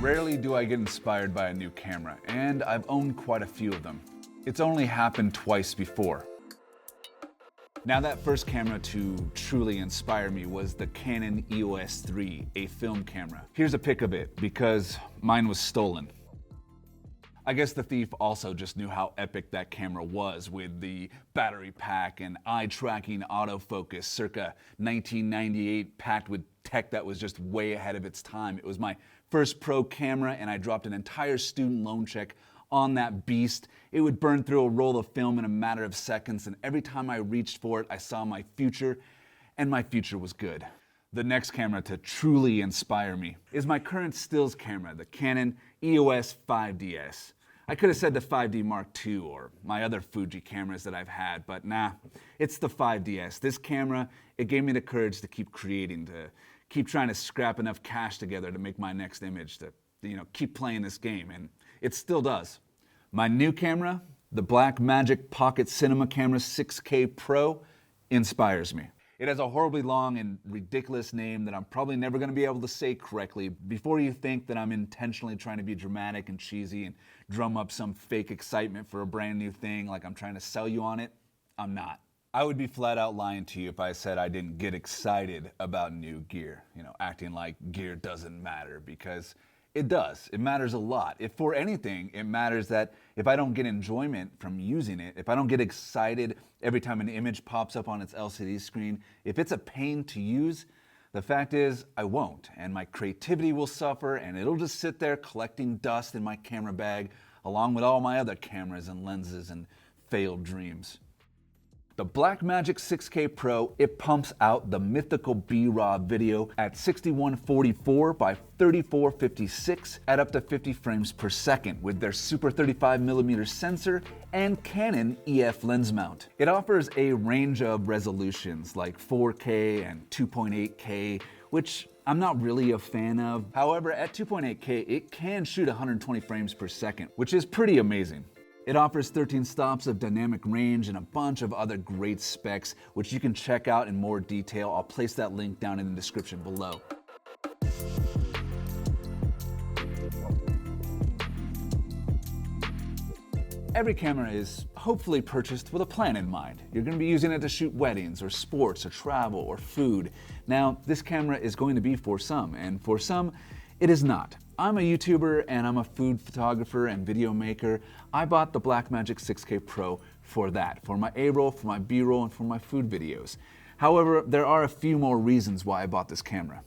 Rarely do I get inspired by a new camera, and I've owned quite a few of them. It's only happened twice before. Now, that first camera to truly inspire me was the Canon EOS 3, a film camera. Here's a pic of it, because mine was stolen. I guess the thief also just knew how epic that camera was, with the battery pack and eye-tracking autofocus circa 1998, packed with tech that was just way ahead of its time. It was my first pro camera, and I dropped an entire student loan check on that beast. It would burn through a roll of film in a matter of seconds, and every time I reached for it, I saw my future, and my future was good. The next camera to truly inspire me is my current stills camera, the Canon EOS 5DS. I could have said the 5D Mark II or my other Fuji cameras that I've had, but nah, it's the 5DS. This camera, it gave me the courage to keep creating, to keep trying to scrap enough cash together to make my next image, to keep playing this game, and it still does. My new camera, the Blackmagic Pocket Cinema Camera 6K Pro, inspires me. It has a horribly long and ridiculous name that I'm probably never going to be able to say correctly. Before you think that I'm intentionally trying to be dramatic and cheesy and drum up some fake excitement for a brand new thing like I'm trying to sell you on it, I'm not. I would be flat out lying to you if I said I didn't get excited about new gear, acting like gear doesn't matter, because it does. It matters a lot. If for anything, it matters that if I don't get enjoyment from using it, if I don't get excited every time an image pops up on its LCD screen, if it's a pain to use, the fact is I won't, and my creativity will suffer, and it'll just sit there collecting dust in my camera bag along with all my other cameras and lenses and failed dreams. The Blackmagic 6K Pro, it pumps out the mythical B-RAW video at 6144 by 3456 at up to 50 frames per second with their Super 35mm sensor and Canon EF lens mount. It offers a range of resolutions like 4K and 2.8K, which I'm not really a fan of. However, at 2.8K, it can shoot 120 frames per second, which is pretty amazing. It offers 13 stops of dynamic range and a bunch of other great specs, which you can check out in more detail. I'll place that link down in the description below. Every camera is hopefully purchased with a plan in mind. You're going to be using it to shoot weddings or sports or travel or food. Now, this camera is going to be for some, and for some, it is not. I'm a YouTuber and I'm a food photographer and video maker. I bought the Blackmagic 6K Pro for that, for my A-roll, for my B-roll, and for my food videos. However, there are a few more reasons why I bought this camera.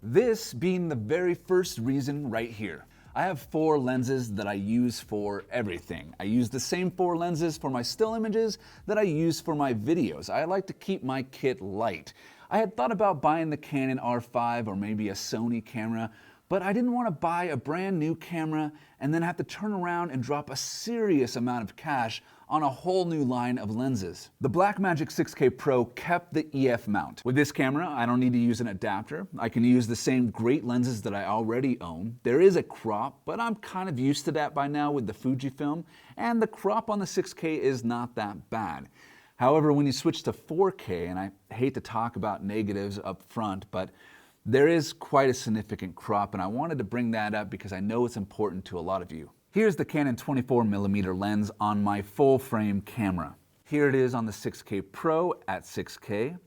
This being the very first reason right here. I have 4 lenses that I use for everything. I use the same 4 lenses for my still images that I use for my videos. I like to keep my kit light. I had thought about buying the Canon R5 or maybe a Sony camera, but I didn't want to buy a brand new camera and then have to turn around and drop a serious amount of cash on a whole new line of lenses. The Blackmagic 6K Pro kept the EF mount. With this camera, I don't need to use an adapter. I can use the same great lenses that I already own. There is a crop, but I'm kind of used to that by now with the Fujifilm, and the crop on the 6K is not that bad. However, when you switch to 4K, and I hate to talk about negatives up front, but there is quite a significant crop, and I wanted to bring that up because I know it's important to a lot of you. Here's the Canon 24mm lens on my full frame camera. Here it is on the 6K Pro at 6K,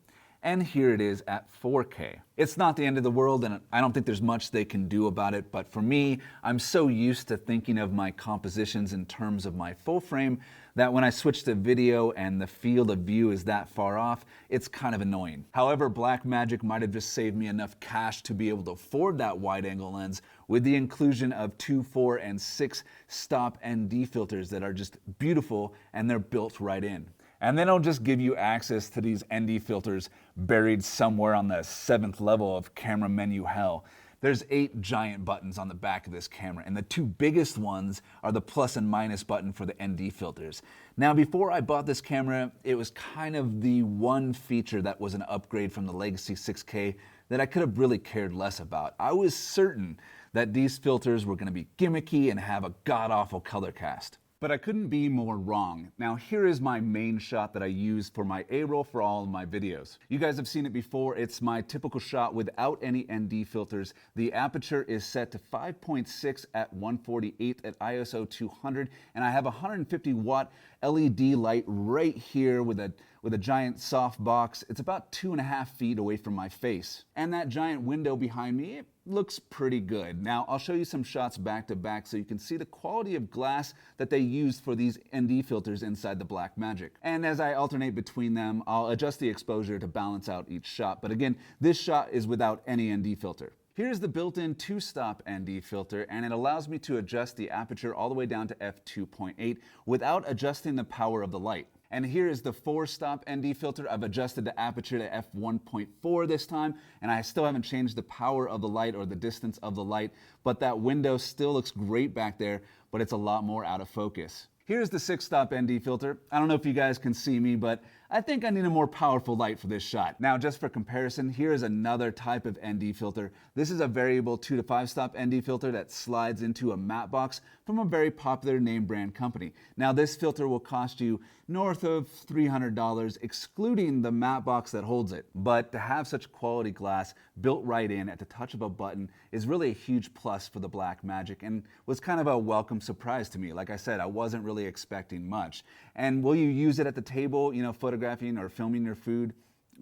and here it is at 4K. It's not the end of the world, and I don't think there's much they can do about it, but for me, I'm so used to thinking of my compositions in terms of my full frame that when I switch to video and the field of view is that far off, it's kind of annoying. However, Blackmagic might have just saved me enough cash to be able to afford that wide-angle lens with the inclusion of 2, 4, and 6 stop ND filters that are just beautiful, and they're built right in. And they don't just give you access to these ND filters buried somewhere on the 7th level of camera menu hell. There's 8 giant buttons on the back of this camera, and the 2 biggest ones are the plus and minus button for the ND filters. Now, before I bought this camera, it was kind of the one feature that was an upgrade from the Legacy 6K that I could have really cared less about. I was certain that these filters were going to be gimmicky and have a god-awful color cast. But I couldn't be more wrong. Now here is my main shot that I use for my A-roll for all of my videos. You guys have seen it before. It's my typical shot without any ND filters. The aperture is set to 5.6 at 148 at ISO 200, and I have a 150 watt LED light right here with a giant soft box. It's about 2.5 feet away from my face. And that giant window behind me, it looks pretty good. Now I'll show you some shots back to back so you can see the quality of glass that they used for these ND filters inside the Blackmagic. And as I alternate between them, I'll adjust the exposure to balance out each shot. But again, this shot is without any ND filter. Here's the built-in 2-stop ND filter, and it allows me to adjust the aperture all the way down to f2.8 without adjusting the power of the light. And here is the 4-stop ND filter. I've adjusted the aperture to f1.4 this time, and I still haven't changed the power of the light or the distance of the light, but that window still looks great back there, but it's a lot more out of focus. Here's the 6-stop ND filter. I don't know if you guys can see me, but I think I need a more powerful light for this shot. Now, just for comparison, here is another type of ND filter. This is a variable 2 to 5-stop ND filter that slides into a matte box from a very popular name brand company. Now, this filter will cost you north of $300, excluding the matte box that holds it. But to have such quality glass built right in at the touch of a button is really a huge plus for the Blackmagic, and was kind of a welcome surprise to me. Like I said, I wasn't really expecting much. And will you use it at the table, photographing or filming your food?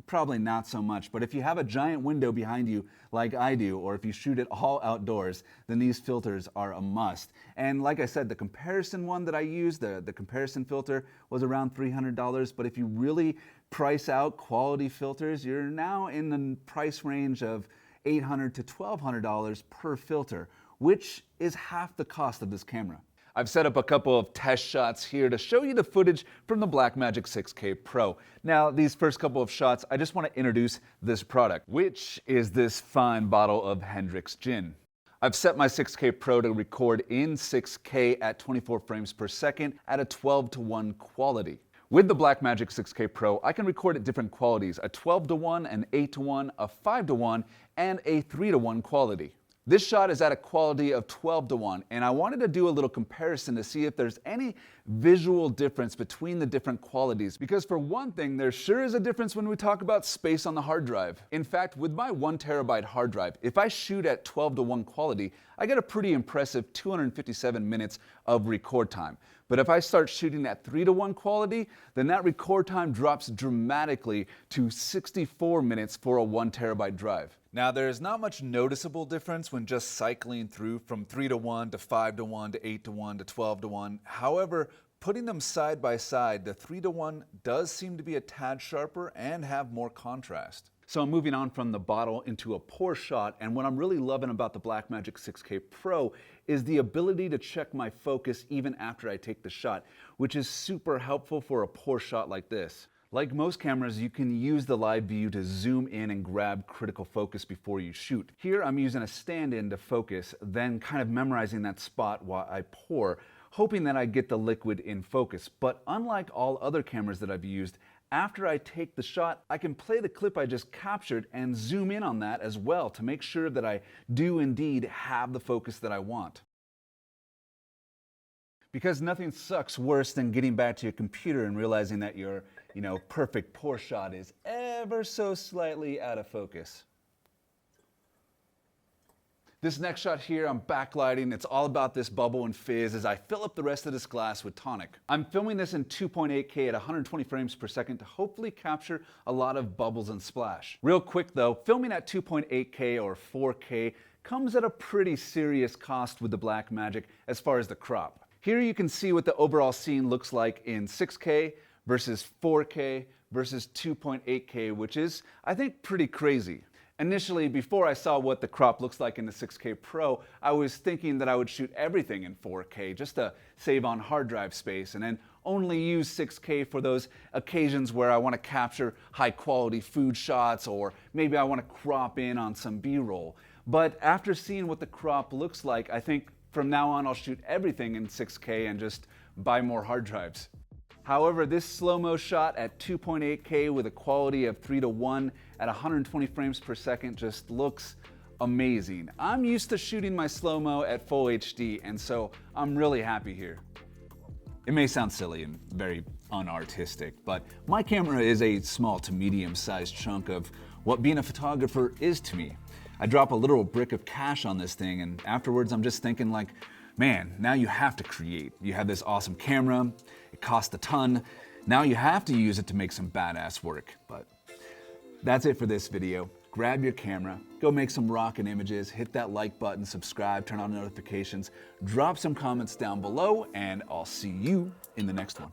Probably not so much, but if you have a giant window behind you like I do, or if you shoot it all outdoors, then these filters are a must. And like I said, the comparison one that I used, the comparison filter, was around $300, but if you really price out quality filters, you're now in the price range of $800 to $1,200 per filter, which is half the cost of this camera. I've set up a couple of test shots here to show you the footage from the Blackmagic 6K Pro. Now, these first couple of shots, I just want to introduce this product, which is this fine bottle of Hendrick's Gin. I've set my 6K Pro to record in 6K at 24 frames per second at a 12:1 quality. With the Blackmagic 6K Pro, I can record at different qualities, a 12:1, an 8:1, a 5:1, and a 3:1 quality. This shot is at a quality of 12:1, and I wanted to do a little comparison to see if there's any visual difference between the different qualities, because for one thing, there sure is a difference when we talk about space on the hard drive. In fact, with my 1 terabyte hard drive, if I shoot at 12:1 quality, I get a pretty impressive 257 minutes of record time. But if I start shooting at 3:1 quality, then that record time drops dramatically to 64 minutes for a 1 terabyte drive. Now, there's not much noticeable difference when just cycling through from 3:1 to 5:1 to 8:1 to 12:1. However, putting them side by side, the 3:1 does seem to be a tad sharper and have more contrast. So I'm moving on from the bottle into a pour shot, and what I'm really loving about the Blackmagic 6K Pro is the ability to check my focus even after I take the shot, which is super helpful for a pour shot like this. Like most cameras, you can use the live view to zoom in and grab critical focus before you shoot. Here I'm using a stand-in to focus, then kind of memorizing that spot while I pour, hoping that I get the liquid in focus. But unlike all other cameras that I've used, after I take the shot, I can play the clip I just captured and zoom in on that as well to make sure that I do indeed have the focus that I want. Because nothing sucks worse than getting back to your computer and realizing that your, perfect pour shot is ever so slightly out of focus. This next shot here, I'm backlighting. It's all about this bubble and fizz as I fill up the rest of this glass with tonic. I'm filming this in 2.8K at 120 frames per second to hopefully capture a lot of bubbles and splash. Real quick though, filming at 2.8K or 4K comes at a pretty serious cost with the Blackmagic as far as the crop. Here you can see what the overall scene looks like in 6K versus 4K versus 2.8K, which is, I think, pretty crazy. Initially, before I saw what the crop looks like in the 6K Pro, I was thinking that I would shoot everything in 4K just to save on hard drive space, and then only use 6K for those occasions where I want to capture high quality food shots, or maybe I want to crop in on some B-roll. But after seeing what the crop looks like, I think from now on I'll shoot everything in 6K and just buy more hard drives. However, this slow-mo shot at 2.8K with a quality of 3:1 at 120 frames per second just looks amazing. I'm used to shooting my slow-mo at full HD, and so I'm really happy here. It may sound silly and very unartistic, but my camera is a small to medium-sized chunk of what being a photographer is to me. I drop a literal brick of cash on this thing, and afterwards I'm just thinking like, man, now you have to create. You have this awesome camera, it costs a ton, now you have to use it to make some badass work. But that's it for this video. Grab your camera, go make some rockin' images, hit that like button, subscribe, turn on notifications, drop some comments down below, and I'll see you in the next one.